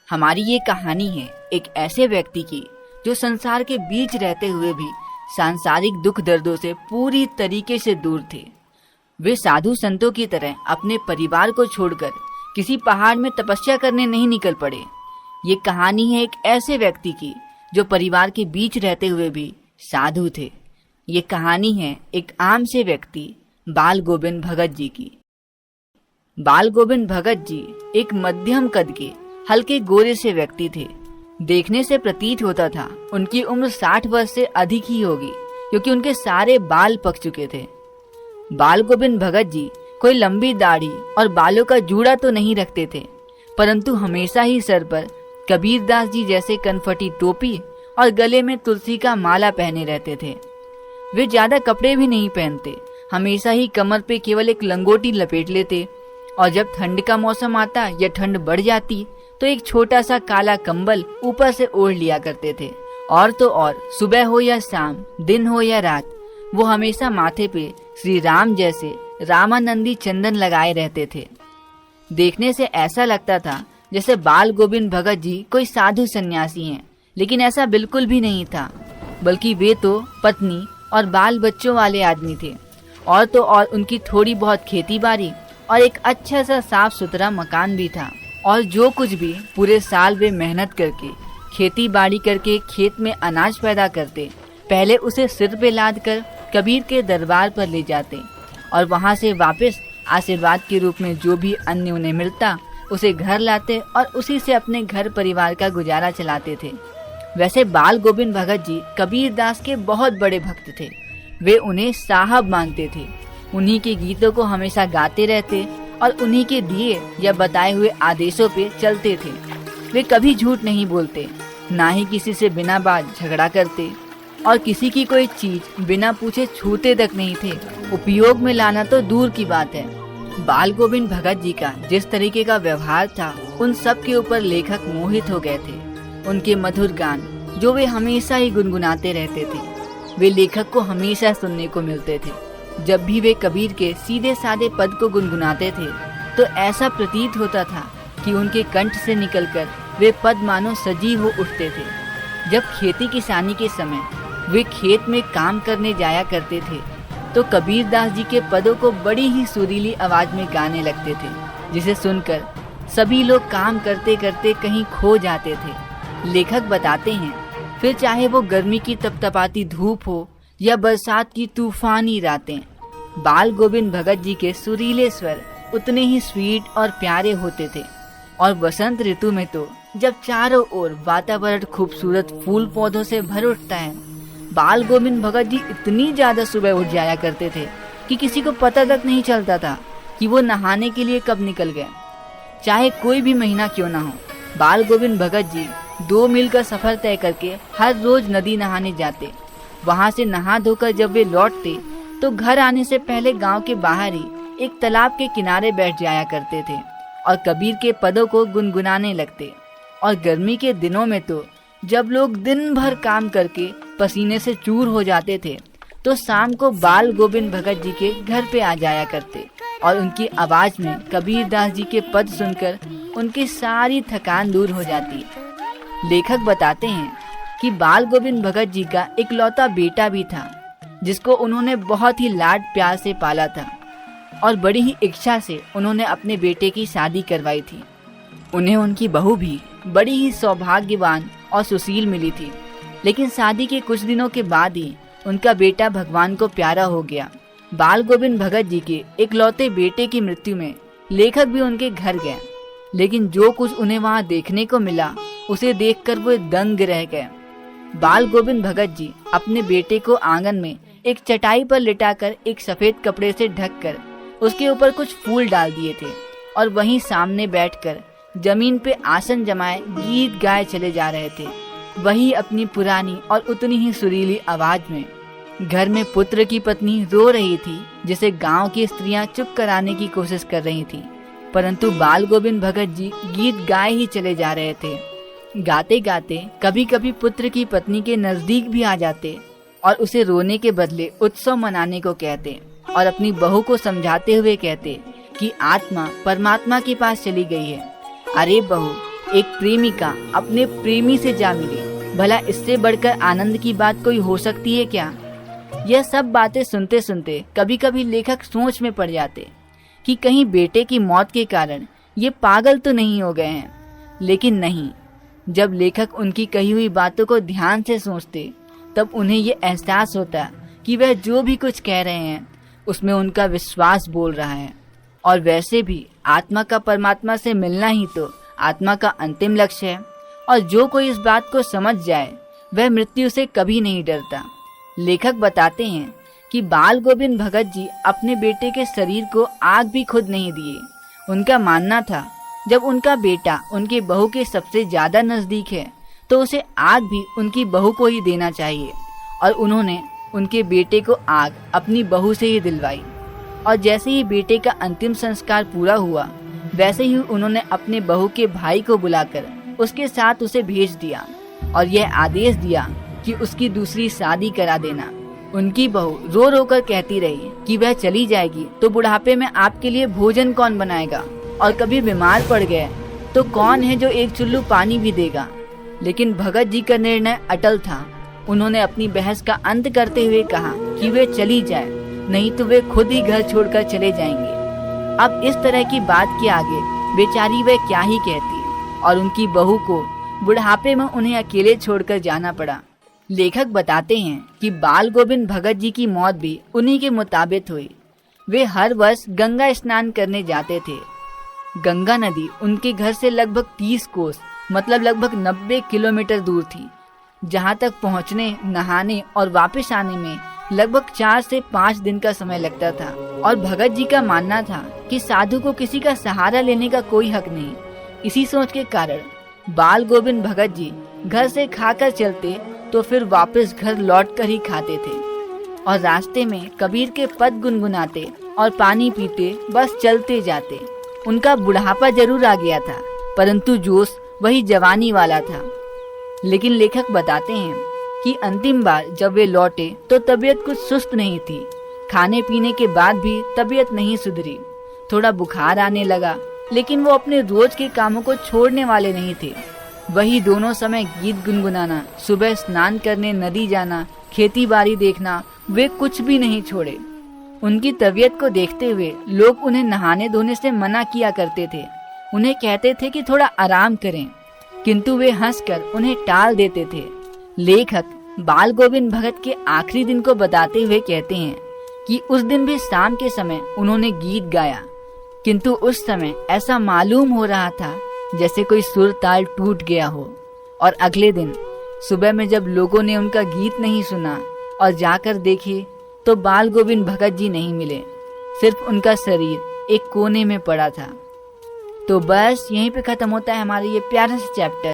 हमारी ये कहानी है एक ऐसे व्यक्ति की जो संसार के बीच रहते हुए भी सांसारिक दुख दर्दों से पूरी तरीके से दूर थे। वे साधु संतों की तरह अपने परिवार को छोड़कर किसी पहाड़ में तपस्या करने नहीं निकल पड़े। ये कहानी है एक ऐसे व्यक्ति की जो परिवार के बीच रहते हुए भी साधु थे। ये कहानी है एक आम से व्यक्ति बाल गोविंद भगत जी की। बाल गोविंद भगत जी एक मध्यम कद के हल्के गोरे से व्यक्ति थे। देखने से प्रतीत होता था उनकी उम्र 60 वर्ष से अधिक ही होगी, क्योंकि उनके सारे बाल पक चुके थे। बाल गोविंद भगत जी कोई लंबी दाढ़ी और बालों का जूड़ा तो नहीं रखते थे, परंतु हमेशा ही सर पर कबीरदास जी जैसे कनफटी टोपी और गले में तुलसी का माला पहने रहते थे। वे ज्यादा कपड़े भी नहीं पहनते, हमेशा ही कमर पे केवल एक लंगोटी लपेट लेते, और जब ठंड का मौसम आता या ठंड बढ़ जाती तो एक छोटा सा काला कंबल ऊपर से ओढ़ लिया करते थे। और तो और सुबह हो या शाम, दिन हो या रात, वो हमेशा माथे पे श्री राम जैसे रामानंदी चंदन लगाए रहते थे। देखने से ऐसा लगता था जैसे बाल गोविंद भगत जी कोई साधु सन्यासी हैं, लेकिन ऐसा बिल्कुल भी नहीं था, बल्कि वे तो पत्नी और बाल बच्चों वाले आदमी थे। और तो और उनकी थोड़ी बहुत खेती बाड़ी और एक अच्छा सा साफ सुथरा मकान भी था। और जो कुछ भी पूरे साल वे मेहनत करके खेती बाड़ी करके खेत में अनाज पैदा करते, पहले उसे सिर पे लाद कर कबीर के दरबार पर ले जाते और वहां से वापस आशीर्वाद के रूप में जो भी अन्न उन्हें मिलता उसे घर लाते और उसी से अपने घर परिवार का गुजारा चलाते थे। वैसे बाल गोविंद भगत जी कबीरदास के बहुत बड़े भक्त थे। वे उन्हें साहब मानते थे, उन्हीं के गीतों को हमेशा गाते रहते और उन्हीं के दिए या बताए हुए आदेशों पे चलते थे। वे कभी झूठ नहीं बोलते, ना ही किसी से बिना बात झगड़ा करते, और किसी की कोई चीज बिना पूछे छूते तक नहीं थे। उपयोग में लाना तो दूर की बात है। बाल गोविंद भगत जी का जिस तरीके का व्यवहार था, उन सब के ऊपर लेखक मोहित हो गए थे। उनके मधुर गान जो वे हमेशा ही गुनगुनाते रहते थे, वे लेखक को हमेशा सुनने को मिलते थे। जब भी वे कबीर के सीधे साधे पद को गुनगुनाते थे तो ऐसा प्रतीत होता था कि उनके कंठ से निकलकर वे पद मानो सजीव हो उठते थे। जब खेती किसानी के समय वे खेत में काम करने जाया करते थे तो कबीरदास जी के पदों को बड़ी ही सुरीली आवाज में गाने लगते थे, जिसे सुनकर सभी लोग काम करते करते कहीं खो जाते थे। लेखक बताते हैं, फिर चाहे वो गर्मी की तपतपाती धूप हो या बरसात की तूफानी रातें, बाल गोविंद भगत जी के सुरीले स्वर उतने ही स्वीट और प्यारे होते थे। और बसंत ऋतु में तो जब चारों ओर वातावरण खूबसूरत फूल पौधों से भर उठता है, बाल गोविंद भगत जी इतनी ज्यादा सुबह उठ जाया करते थे कि किसी को पता तक नहीं चलता था कि वो नहाने के लिए कब निकल गए। चाहे कोई भी महीना क्यों ना हो, बाल गोविंद भगत जी 2 मील का सफर तय करके हर रोज नदी नहाने जाते। वहां से नहा धोकर जब वे लौटते तो घर आने से पहले गांव के बाहर ही एक तालाब के किनारे बैठ जाया करते थे और कबीर के पदों को गुनगुनाने लगते। और गर्मी के दिनों में तो जब लोग दिन भर काम करके पसीने से चूर हो जाते थे तो शाम को बाल गोविंद भगत जी के घर पे आ जाया करते और उनकी आवाज में कबीरदास जी के पद सुनकर उनकी सारी थकान दूर हो जाती। लेखक बताते हैं कि बाल गोविंद भगत जी का इकलौता बेटा भी था, जिसको उन्होंने बहुत ही लाड प्यार से पाला था और बड़ी ही इच्छा से उन्होंने अपने बेटे की शादी करवाई थी। उन्हें उनकी बहू भी बड़ी ही सौभाग्यवान और सुशील मिली थी, लेकिन शादी के कुछ दिनों के बाद ही उनका बेटा भगवान को प्यारा हो गया। बाल गोविंद भगत जी के इकलौते बेटे की मृत्यु में लेखक भी उनके घर गए, लेकिन जो कुछ उन्हें वहां देखने को मिला उसे देखकर वो दंग रह गए। बाल गोविंद भगत जी अपने बेटे को आंगन में एक चटाई पर लिटाकर एक सफेद कपड़े से ढककर उसके ऊपर कुछ फूल डाल दिए थे और वहीं सामने बैठकर जमीन पे आसन जमाए गीत गाए चले जा रहे थे, वही अपनी पुरानी और उतनी ही सुरीली आवाज में। घर में पुत्र की पत्नी रो रही थी, जिसे गांव की स्त्रियां चुप कराने की कोशिश कर रही थी, परंतु बाल गोविंद भगत जी गीत गाए ही चले जा रहे थे। गाते गाते कभी कभी पुत्र की पत्नी के नजदीक भी आ जाते और उसे रोने के बदले उत्सव मनाने को कहते और अपनी बहू को समझाते हुए कहते कि आत्मा परमात्मा के पास चली गई है। अरे बहू, एक प्रेमिका अपने प्रेमी से जा मिले, भला इससे बढ़कर आनंद की बात कोई हो सकती है क्या? यह सब बातें सुनते सुनते कभी कभी लेखक सोच में पड़ जाते कि कहीं बेटे की मौत के कारण ये पागल तो नहीं हो गए हैं। लेकिन नहीं, जब लेखक उनकी कही हुई बातों को ध्यान से सोचते तब उन्हें ये एहसास होता कि वह जो भी कुछ कह रहे हैं उसमें उनका विश्वास बोल रहा है। और वैसे भी आत्मा का परमात्मा से मिलना ही तो आत्मा का अंतिम लक्ष्य है, और जो कोई इस बात को समझ जाए वह मृत्यु से कभी नहीं डरता। लेखक बताते हैं कि बाल गोविंद भगत जी अपने बेटे के शरीर को आग भी खुद नहीं दिए। उनका मानना था जब उनका बेटा उनकी बहू के सबसे ज्यादा नजदीक है तो उसे आग भी उनकी बहू को ही देना चाहिए। और उन्होंने उनके बेटे को आग अपनी बहू से ही दिलवाई। और जैसे ही बेटे का अंतिम संस्कार पूरा हुआ वैसे ही उन्होंने अपने बहू के भाई को बुलाकर उसके साथ उसे भेज दिया और यह आदेश दिया कि उसकी दूसरी शादी करा देना। उनकी बहू रो रो कर कहती रही कि वह चली जाएगी तो बुढ़ापे में आपके लिए भोजन कौन बनाएगा, और कभी बीमार पड़ गए तो कौन है जो एक चुल्लू पानी भी देगा। लेकिन भगत जी का निर्णय अटल था। उन्होंने अपनी बहस का अंत करते हुए कहा कि वे चली जाए, नहीं तो वे खुद ही घर छोड़कर चले जाएंगे। अब इस तरह की बात के आगे बेचारी वह क्या ही कहती, और उनकी बहू को बुढ़ापे में उन्हें अकेले छोड़कर जाना पड़ा। लेखक बताते हैं कि बाल गोविंद भगत जी की मौत भी उन्हीं के मुताबिक हुई। वे हर वर्ष गंगा स्नान करने जाते थे। गंगा नदी उनके घर से लगभग 30 कोस मतलब लगभग 90 किलोमीटर दूर थी, जहां तक पहुंचने, नहाने और वापस आने में लगभग 4 से 5 दिन का समय लगता था। और भगत जी का मानना था कि साधु को किसी का सहारा लेने का कोई हक नहीं। इसी सोच के कारण बाल गोविंद भगत जी घर से खाकर चलते तो फिर वापस घर लौटकर ही खाते थे, और रास्ते में कबीर के पद गुनगुनाते और पानी पीते बस चलते जाते। उनका बुढ़ापा जरूर आ गया था, परंतु जोश वही जवानी वाला था। लेकिन लेखक बताते हैं कि अंतिम बार जब वे लौटे तो तबीयत कुछ सुस्त नहीं थी। खाने पीने के बाद भी तबीयत नहीं सुधरी। थोड़ा बुखार आने लगा, लेकिन वो अपने रोज के कामों को छोड़ने वाले नहीं थे। वही दोनों समय गीत गुनगुनाना, सुबह स्नान करने नदी जाना, खेती बाड़ी देखना, वे कुछ भी नहीं छोड़े। उनकी तबीयत को देखते हुए लोग उन्हें नहाने धोने से मना किया करते थे। उन्हें कहते थे कि थोड़ा आराम करें, किंतु वे हंसकर उन्हें टाल देते थे। लेखक बाल गोविंद भगत के आखिरी दिन को बताते हुए कहते हैं कि उस दिन भी शाम के समय उन्होंने गीत गाया, किंतु उस समय ऐसा मालूम हो रहा था जैसे कोई सुर ताल टूट गया हो। और अगले दिन सुबह में जब लोगों ने उनका गीत नहीं सुना और जाकर देखे तो बाल गोविंद भगत जी नहीं मिले, सिर्फ उनका शरीर एक कोने में पड़ा था। तो बस यहीं पे खत्म होता है हमारा ये प्यारा सा चैप्टर।